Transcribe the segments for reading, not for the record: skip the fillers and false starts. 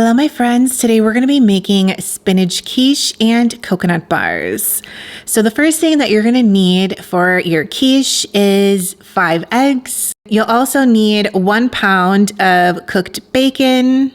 Hello, my friends. Today we're going to be making spinach quiche and coconut bars. So the first thing that you're going to need for your quiche is 5 eggs. You'll also need 1 pound of cooked bacon,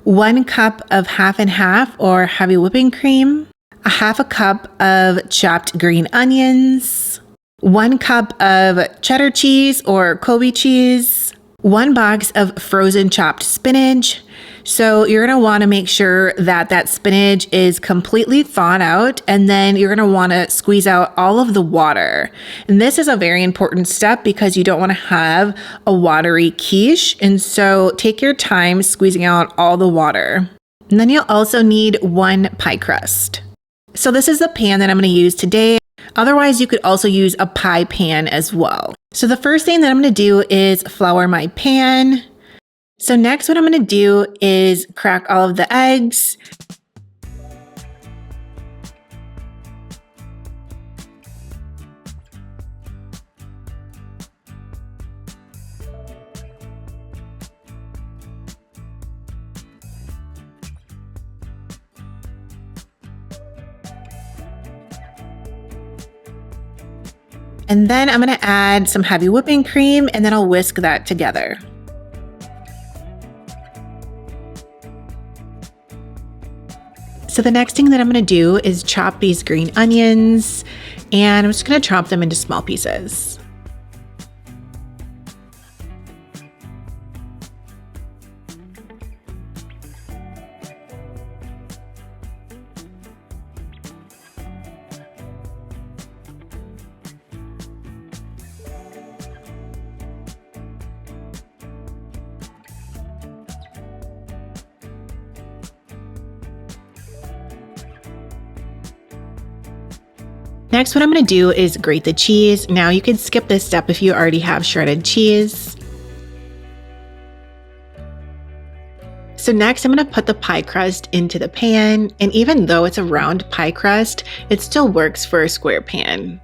1 cup of half and half or heavy whipping cream, a half a cup of chopped green onions, 1 cup of cheddar cheese or Kobe cheese, 1 box of frozen chopped spinach. So you're going to want to make sure that that spinach is completely thawed out, and then you're going to want to squeeze out all of the water. And this is a very important step because you don't want to have a watery quiche. And so take your time squeezing out all the water. And then you'll also need 1 pie crust. So this is the pan that I'm going to use today. Otherwise, you could also use a pie pan as well. So the first thing that I'm going to do is flour my pan. So next, what I'm going to do is crack all of the eggs. And then I'm going to add some heavy whipping cream, and then I'll whisk that together. So the next thing that I'm going to do is chop these green onions, and I'm just going to chop them into small pieces. Next, what I'm going to do is grate the cheese. Now you can skip this step if you already have shredded cheese. So next, I'm going to put the pie crust into the pan. And even though it's a round pie crust, it still works for a square pan.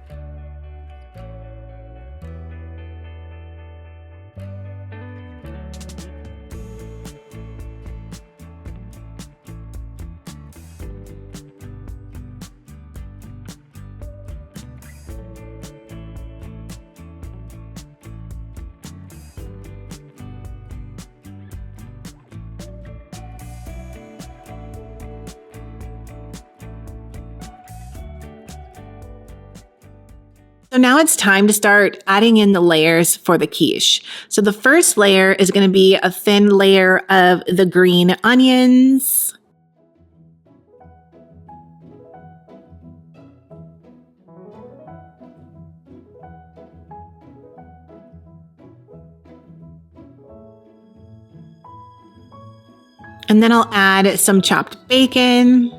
So now it's time to start adding in the layers for the quiche. So the first layer is going to be a thin layer of the green onions. And then I'll add some chopped bacon.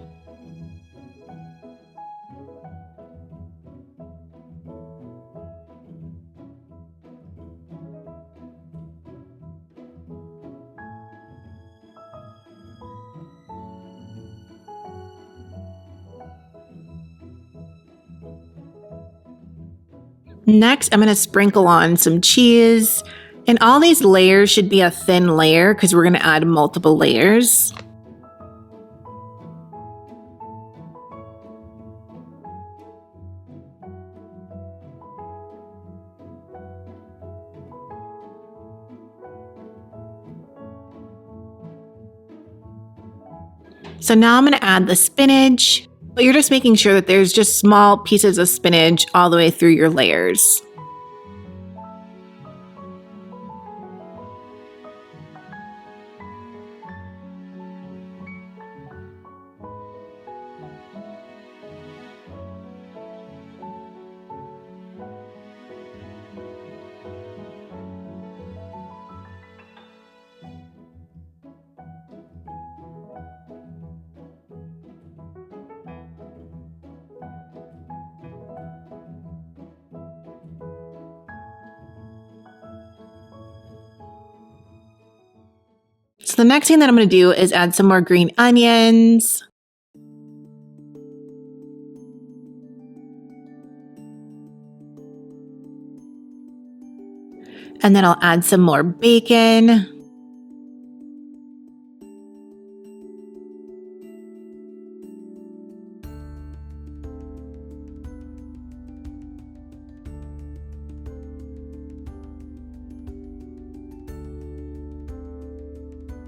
Next, I'm going to sprinkle on some cheese, and all these layers should be a thin layer because we're going to add multiple layers. So now I'm going to add the spinach. But you're just making sure that there's just small pieces of spinach all the way through your layers. So the next thing that I'm going to do is add some more green onions. And then I'll add some more bacon.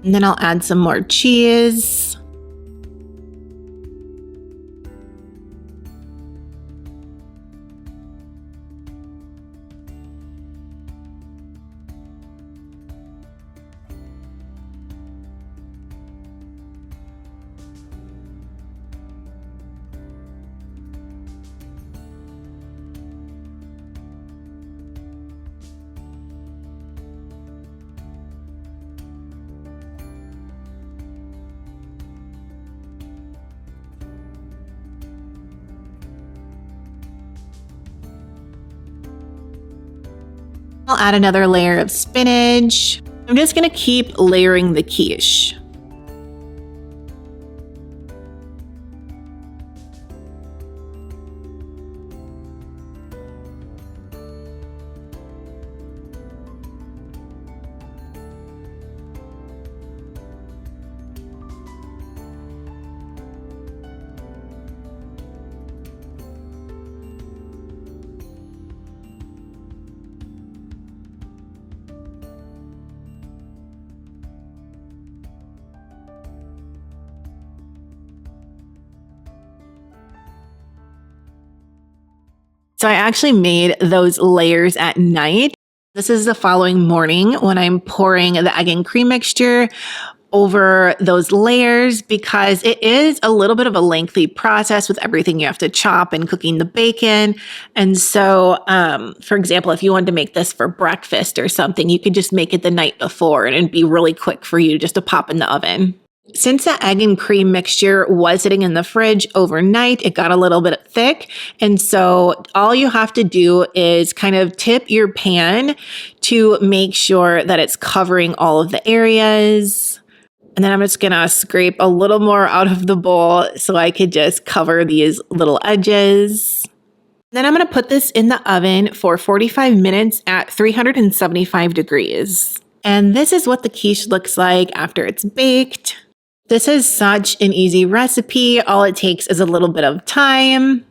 And then I'll add some more cheese. I'll add another layer of spinach. I'm just gonna keep layering the quiche. So I actually made those layers at night. This is the following morning when I'm pouring the egg and cream mixture over those layers because it is a little bit of a lengthy process with everything you have to chop and cooking the bacon. And so, for example, if you wanted to make this for breakfast or something, you could just make it the night before and it'd be really quick for you just to pop in the oven. Since the egg and cream mixture was sitting in the fridge overnight, it got a little bit thick. And so all you have to do is kind of tip your pan to make sure that it's covering all of the areas. And then I'm just gonna scrape a little more out of the bowl so I could just cover these little edges. Then I'm gonna put this in the oven for 45 minutes at 375 degrees. And this is what the quiche looks like after it's baked. This is such an easy recipe. All it takes is a little bit of time.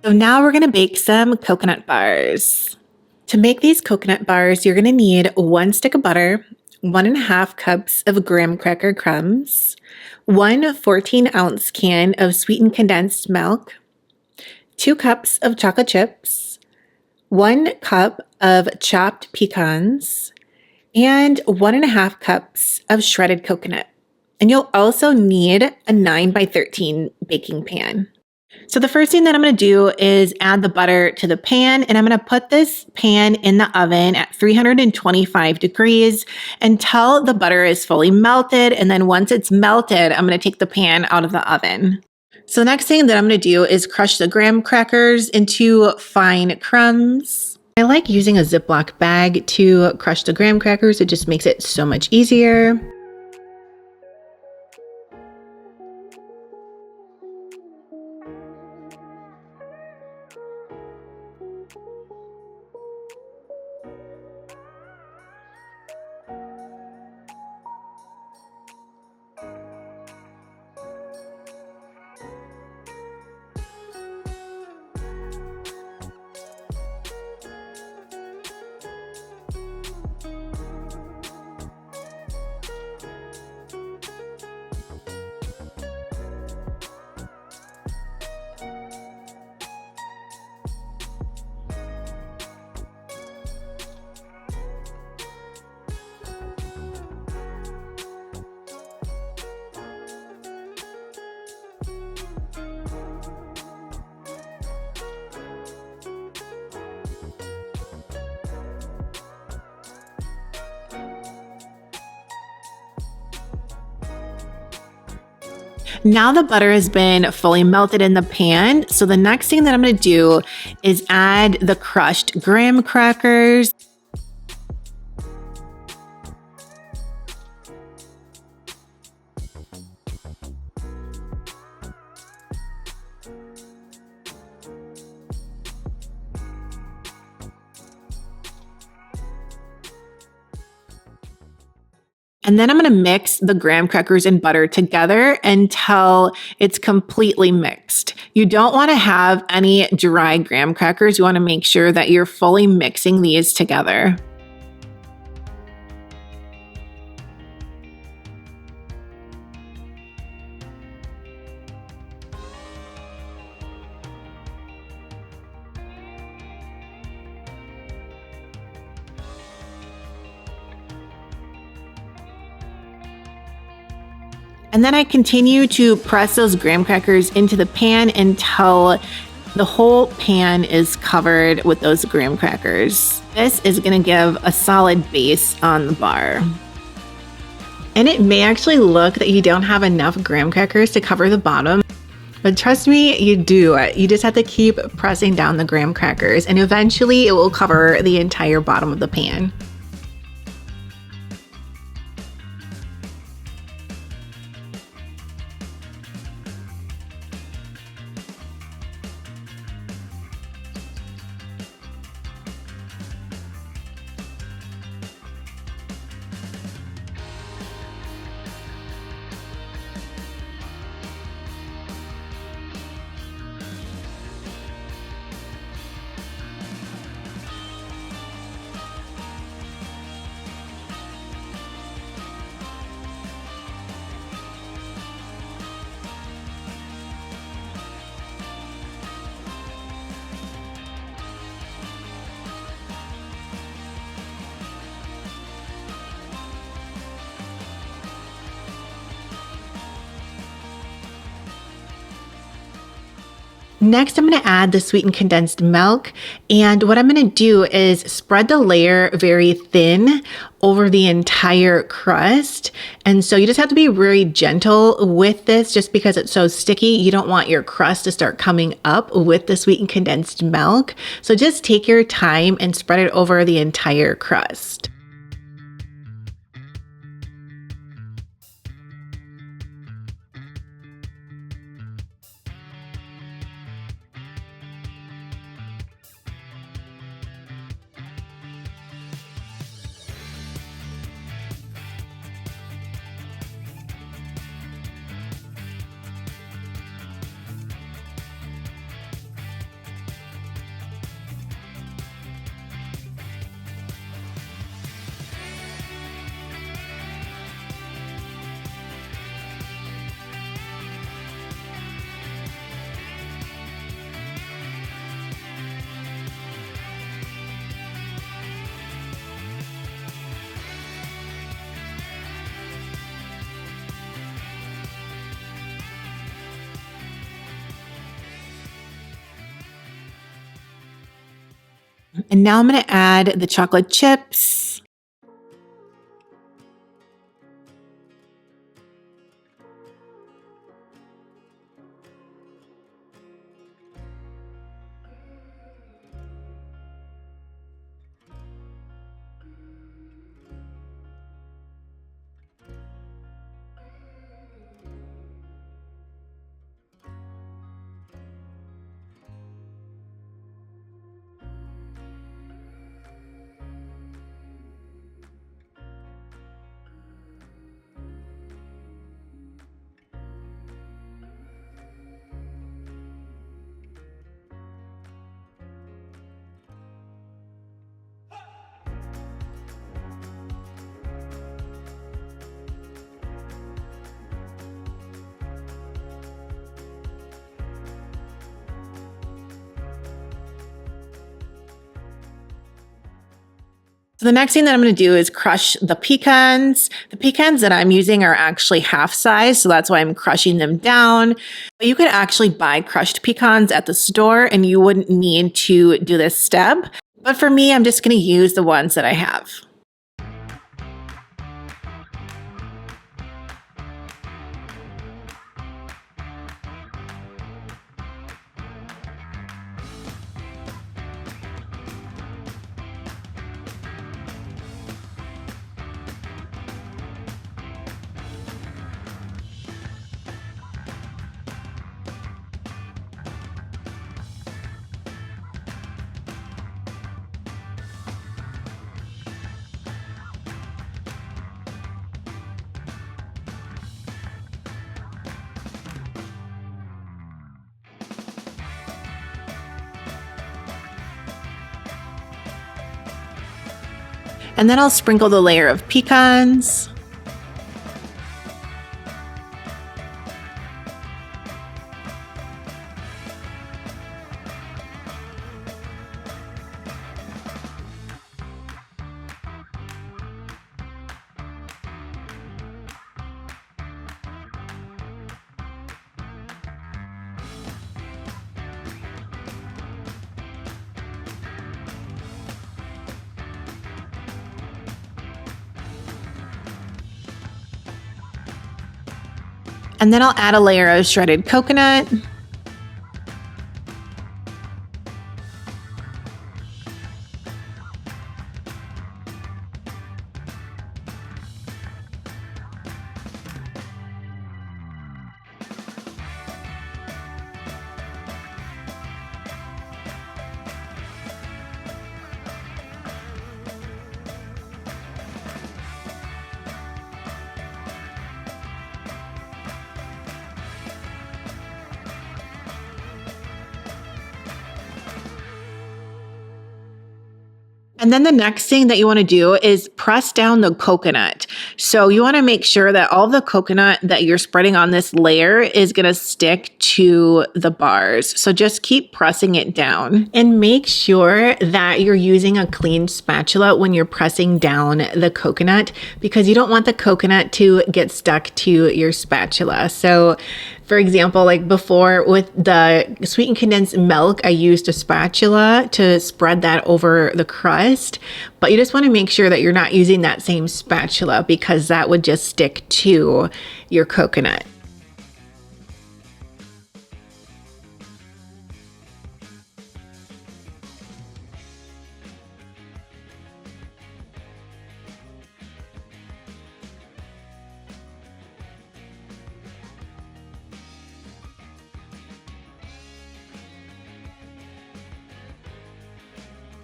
So now we're gonna bake some coconut bars. To make these coconut bars, you're gonna need 1 stick of butter, 1.5 cups of graham cracker crumbs, 1 14-ounce can of sweetened condensed milk, 2 cups of chocolate chips, 1 cup of chopped pecans, and 1.5 cups of shredded coconut. And you'll also need a 9 by 13 baking pan. So the first thing that I'm going to do is add the butter to the pan, and I'm going to put this pan in the oven at 325 degrees until the butter is fully melted. And then once it's melted, I'm going to take the pan out of the oven. So the next thing that I'm going to do is crush the graham crackers into fine crumbs. I like using a Ziploc bag to crush the graham crackers. It just makes it so much easier. Now the butter has been fully melted in the pan. So the next thing that I'm going to do is add the crushed graham crackers. And then I'm going to mix the graham crackers and butter together until it's completely mixed. You don't want to have any dry graham crackers. You want to make sure that you're fully mixing these together. And then I continue to press those graham crackers into the pan until the whole pan is covered with those graham crackers. This is going to give a solid base on the bar. And it may actually look that you don't have enough graham crackers to cover the bottom, but trust me, you do. You just have to keep pressing down the graham crackers and eventually it will cover the entire bottom of the pan. Next, I'm going to add the sweetened condensed milk. And what I'm going to do is spread the layer very thin over the entire crust. And so you just have to be very gentle with this just because it's so sticky. You don't want your crust to start coming up with the sweetened condensed milk. So just take your time and spread it over the entire crust. And now I'm going to add the chocolate chips. So the next thing that I'm going to do is crush the pecans. The pecans that I'm using are actually half size, so that's why I'm crushing them down. But you could actually buy crushed pecans at the store and you wouldn't need to do this step. But for me, I'm just going to use the ones that I have. And then I'll sprinkle the layer of pecans. And then I'll add a layer of shredded coconut. And then the next thing that you want to do is press down the coconut. So you want to make sure that all the coconut that you're spreading on this layer is going to stick to the bars. So just keep pressing it down and make sure that you're using a clean spatula when you're pressing down the coconut, because you don't want the coconut to get stuck to your spatula. So for example, like before with the sweetened condensed milk, I used a spatula to spread that over the crust, but you just want to make sure that you're not using that same spatula because that would just stick to your coconut.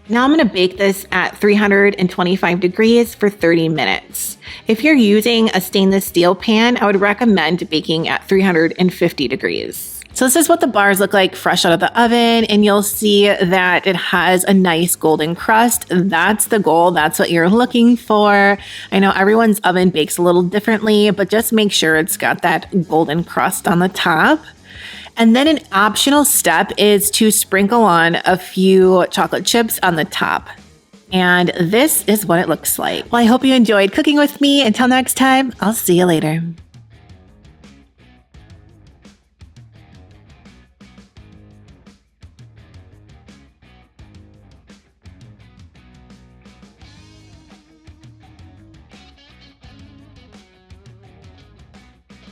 Now I'm going to bake this at 325 degrees for 30 minutes. If you're using a stainless steel pan, I would recommend baking at 350 degrees. So this is what the bars look like fresh out of the oven, and you'll see that it has a nice golden crust. That's the goal. That's what you're looking for. I know everyone's oven bakes a little differently, but just make sure it's got that golden crust on the top. And then an optional step is to sprinkle on a few chocolate chips on the top. And this is what it looks like. Well, I hope you enjoyed cooking with me. Until next time, I'll see you later.